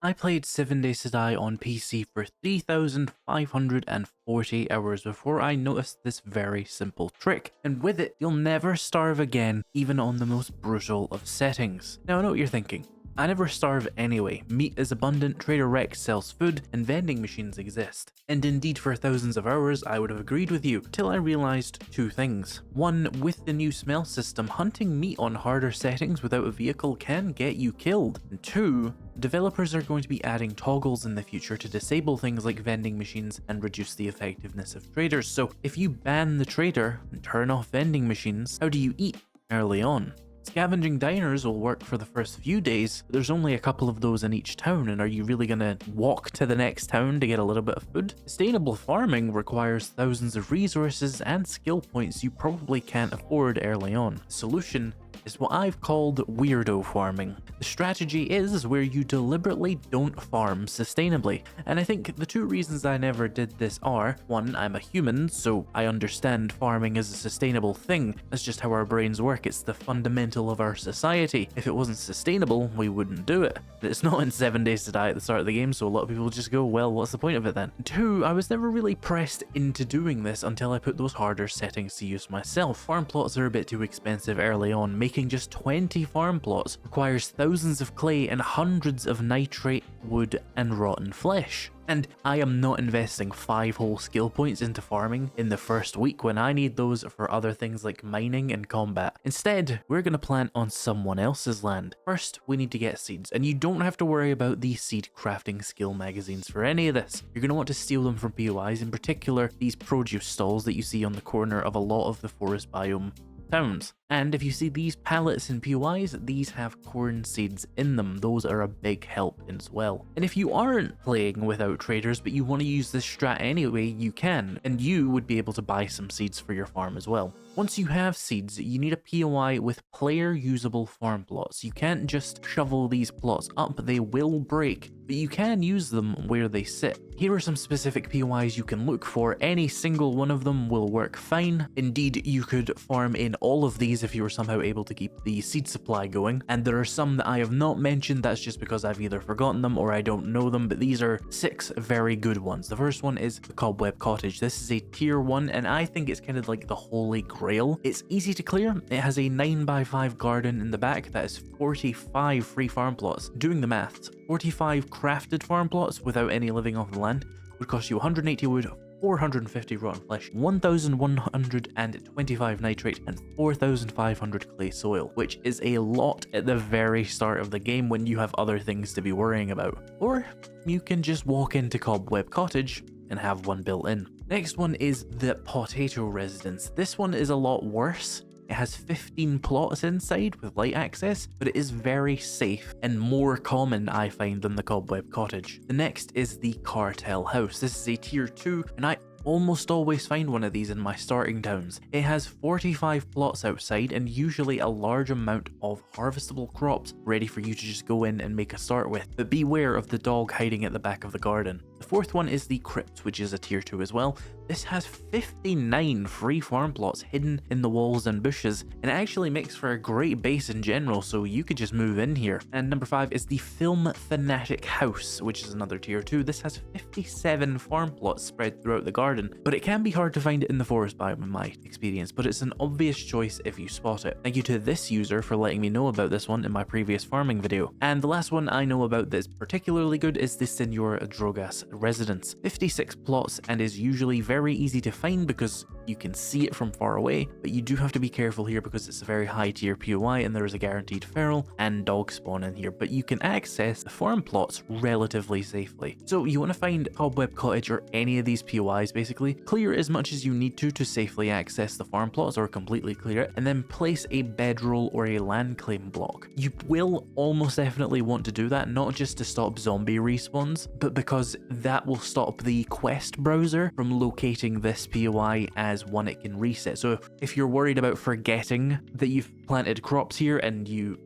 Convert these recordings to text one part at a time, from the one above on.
I played 7 Days to Die on PC for 3,540 hours before I noticed this very simple trick, and with it, you'll never starve again, even on the most brutal of settings. Now I know what you're thinking. I never starve anyway, meat is abundant, Trader Rex sells food, and vending machines exist. And indeed for thousands of hours I would have agreed with you, till I realised two things. One, with the new smell system, hunting meat on harder settings without a vehicle can get you killed. And two, developers are going to be adding toggles in the future to disable things like vending machines and reduce the effectiveness of traders. So if you ban the trader and turn off vending machines, how do you eat early on? Scavenging diners will work for the first few days, but there's only a couple of those in each town, and are you really gonna walk to the next town to get a little bit of food? Sustainable farming requires thousands of resources and skill points you probably can't afford early on. The solution is what I've called weirdo farming. The strategy is where you deliberately don't farm sustainably, and I think the two reasons I never did this are, one, I'm a human, so I understand farming is a sustainable thing. That's just how our brains work, it's the fundamental of our society. If it wasn't sustainable, we wouldn't do it. But it's not in 7 Days to Die at the start of the game, so a lot of people just go, well, what's the point of it then? Two, I was never really pressed into doing this until I put those harder settings to use myself. Farm plots are a bit too expensive early on. Making just 20 farm plots requires thousands of clay and hundreds of nitrate, wood, and rotten flesh. And I am not investing 5 whole skill points into farming in the first week when I need those for other things like mining and combat. Instead, we're going to plant on someone else's land. First, we need to get seeds, and you don't have to worry about the seed crafting skill magazines for any of this. You're going to want to steal them from POIs, in particular these produce stalls that you see on the corner of a lot of the forest biome towns. And if you see these pallets in POIs, these have corn seeds in them. Those are a big help as well. And if you aren't playing without traders, but you want to use this strat anyway, you can, and you would be able to buy some seeds for your farm as well. Once you have seeds, you need a POI with player usable farm plots. You can't just shovel these plots up, they will break, but you can use them where they sit. Here are some specific POIs you can look for. Any single one of them will work fine. Indeed, you could farm in all of these if you were somehow able to keep the seed supply going, and there are some that I have not mentioned. That's just because I've either forgotten them or I don't know them, but these are 6 very good ones. The first one is the Cobweb Cottage. This is a tier 1, and I think it's kind of like the holy grail. It's easy to clear. It has a 9x5 garden in the back. That is 45 free farm plots. Doing the maths, 45 crafted farm plots without any living off the land would cost you 180 wood, 450 rotten flesh, 1,125 nitrate, and 4,500 clay soil, which is a lot at the very start of the game when you have other things to be worrying about. Or you can just walk into Cobweb Cottage and have one built in. Next one is the Potato Residence. This one is a lot worse. It has 15 plots inside with light access, but it is very safe and more common, I find, than the Cobweb Cottage. The next is the Cartel House. This is a tier 2, and I almost always find one of these in my starting towns. It has 45 plots outside and usually a large amount of harvestable crops ready for you to just go in and make a start with, but beware of the dog hiding at the back of the garden. The fourth one is the Crypt, which is a tier 2 as well. This has 59 free farm plots hidden in the walls and bushes, and it actually makes for a great base in general, so you could just move in here. And number 5 is the Film Fanatic House, which is another tier 2. This has 57 farm plots spread throughout the garden, but it can be hard to find it in the forest biome in my experience, but it's an obvious choice if you spot it. Thank you to this user for letting me know about this one in my previous farming video. And the last one I know about that's particularly good is the Senor Drogas Residence. 56 plots and is usually very easy to find because you can see it from far away, but you do have to be careful here because it's a very high tier POI and there is a guaranteed feral and dog spawn in here, but you can access the farm plots relatively safely. So you want to find Cobweb Cottage or any of these POIs basically, clear as much as you need to safely access the farm plots or completely clear it, and then place a bedroll or a land claim block. You will almost definitely want to do that, not just to stop zombie respawns, but because that will stop the quest browser from locating this POI as is one it can reset. So if you're worried about forgetting that you've planted crops here and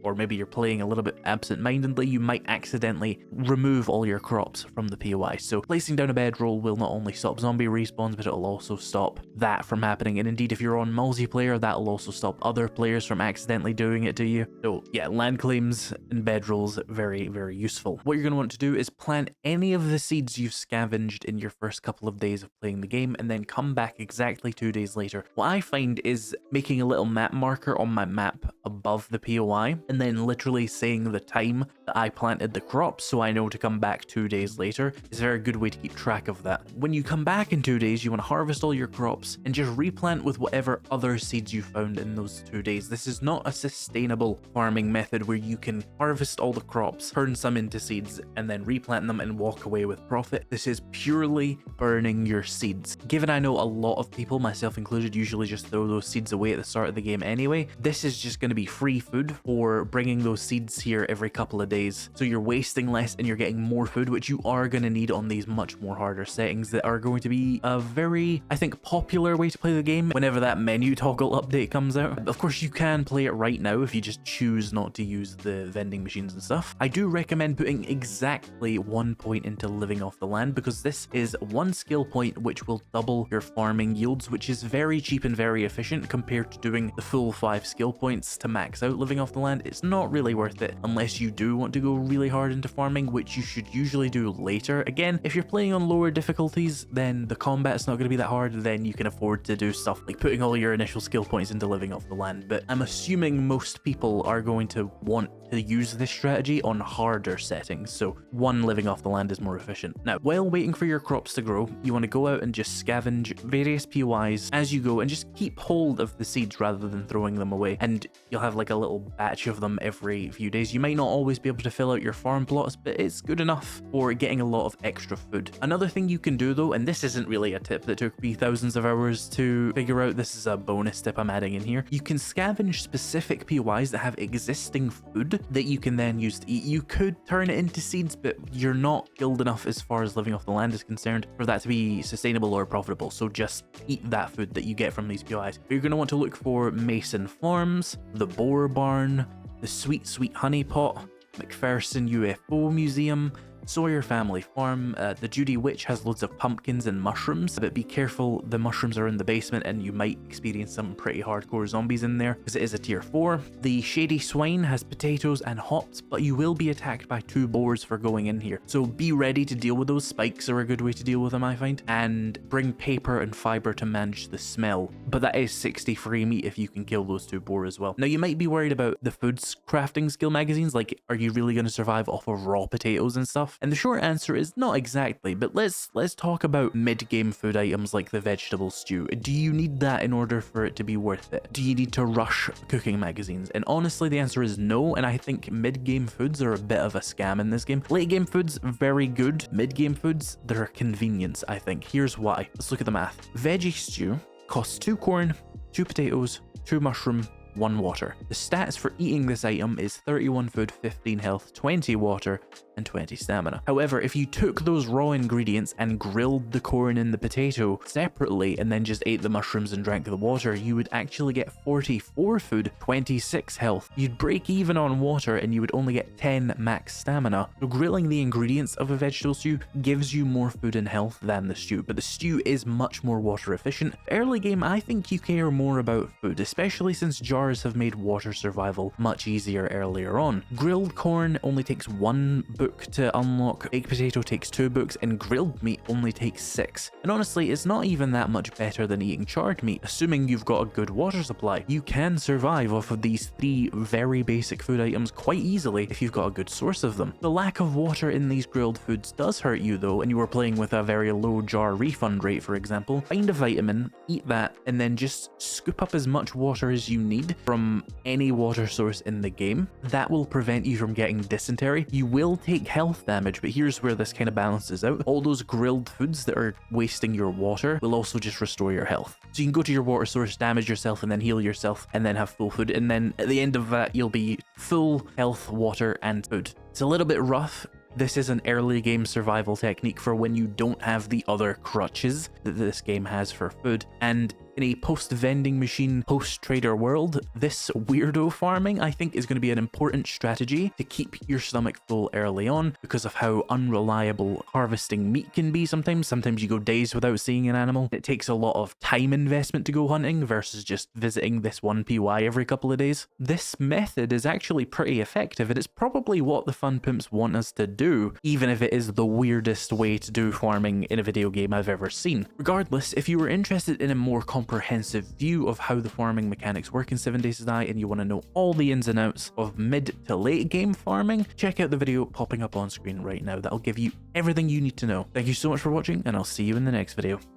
or maybe you're playing a little bit absent-mindedly, you might accidentally remove all your crops from the POI. So placing down a bedroll will not only stop zombie respawns, but it'll also stop that from happening. And indeed, if you're on multiplayer, that'll also stop other players from accidentally doing it to you. So yeah, land claims and bedrolls, very, very useful. What you're going to want to do is plant any of the seeds you've scavenged in your first couple of days of playing the game, and then come back exactly 2 days later. What I find is making a little map marker on my map above the POI, and then literally saying the time that I planted the crops so I know to come back 2 days later is a very good way to keep track of that. When you come back in 2 days, you want to harvest all your crops and just replant with whatever other seeds you found in those 2 days. This is not a sustainable farming method where you can harvest all the crops, turn some into seeds, and then replant them and walk away with profit. This is purely burning your seeds. Given I know a lot of people, myself included, usually just throw those seeds away at the start of the game anyway, this is just going to be free food for bringing those seeds here every couple of days. So you're wasting less and you're getting more food, which you are going to need on these much more harder settings that are going to be a very, I think, popular way to play the game whenever that menu toggle update comes out. Of course, you can play it right now if you just choose not to use the vending machines and stuff. I do recommend putting exactly 1 point into living off the land, because this is 1 skill point which will double your farming yields, which is very cheap and very efficient compared to doing the full 5 skill points to max out living off the land. It's not really worth it unless you do want to go really hard into farming, which you should usually do later. Again, if you're playing on lower difficulties, then the combat's not going to be that hard, then you can afford to do stuff like putting all your initial skill points into living off the land. But I'm assuming most people are going to want to use this strategy on harder settings, so 1 living off the land is more efficient. Now, while waiting for your crops to grow, you want to go out and just scavenge various POIs as you go and just keep hold of the seeds rather than throwing them away, and you'll have like a little batch of them every few days. You might not always be able to fill out your farm plots, but it's good enough for getting a lot of extra food. Another thing you can do though, and this isn't really a tip that took me thousands of hours to figure out, this is a bonus tip I'm adding in here, you can scavenge specific POIs that have existing food that you can then use to eat. You could turn it into seeds, but you're not skilled enough as far as living off the land is concerned for that to be sustainable or profitable, so just eat that food that you get from these POIs. But you're going to want to look for Mason Farms, the Boar Barn, the Sweet Sweet Honey Pot, McPherson UFO Museum, Sawyer Family Farm. The Judy Witch has loads of pumpkins and mushrooms, but be careful, the mushrooms are in the basement and you might experience some pretty hardcore zombies in there because it is a tier 4. The Shady Swine has potatoes and hops, but you will be attacked by 2 boars for going in here, so be ready to deal with those. Spikes are a good way to deal with them, I find, and bring paper and fiber to manage the smell, but that is 60 free meat if you can kill those 2 boar as well. Now, you might be worried about the foods crafting skill magazines, like are you really going to survive off of raw potatoes and stuff? And the short answer is not exactly, but let's talk about mid-game food items like the vegetable stew. Do you need that in order for it to be worth it? Do you need to rush cooking magazines? And honestly, the answer is no, and I think mid-game foods are a bit of a scam in this game. Late-game foods, very good. Mid-game foods, they're a convenience, I think. Here's why. Let's look at the math. Veggie stew costs 2 corn, 2 potatoes, 2 mushroom, 1 water. The stats for eating this item is 31 food, 15 health, 20 water, and 20 stamina. However, if you took those raw ingredients and grilled the corn and the potato separately and then just ate the mushrooms and drank the water, you would actually get 44 food, 26 health. You'd break even on water and you would only get 10 max stamina. So grilling the ingredients of a vegetable stew gives you more food and health than the stew, but the stew is much more water efficient. Early game, I think you care more about food, especially since jars have made water survival much easier earlier on. Grilled corn only takes 1 book to unlock, baked potato takes 2 books, and grilled meat only takes 6. And honestly, it's not even that much better than eating charred meat. Assuming you've got a good water supply, you can survive off of these 3 very basic food items quite easily if you've got a good source of them. The lack of water in these grilled foods does hurt you though, and you are playing with a very low jar refund rate, for example. Find a vitamin, eat that, and then just scoop up as much water as you need from any water source in the game. That will prevent you from getting dysentery. You will take health damage, but here's where this kind of balances out. All those grilled foods that are wasting your water will also just restore your health. So you can go to your water source, damage yourself, and then heal yourself, and then have full food, and then at the end of that, you'll be full health, water, and food. It's a little bit rough. This is an early game survival technique for when you don't have the other crutches that this game has for food, and In a post-vending machine, post-trader world, this weirdo farming, I think, is going to be an important strategy to keep your stomach full early on because of how unreliable harvesting meat can be sometimes. Sometimes you go days without seeing an animal. It takes a lot of time investment to go hunting versus just visiting this one PY every couple of days. This method is actually pretty effective, and it's probably what the Fun Pimps want us to do, even if it is the weirdest way to do farming in a video game I've ever seen. Regardless, if you were interested in a more comprehensive view of how the farming mechanics work in 7 Days to Die and you want to know all the ins and outs of mid to late game farming, check out the video popping up on screen right now. That'll give you everything you need to know. Thank you so much for watching, and I'll see you in the next video.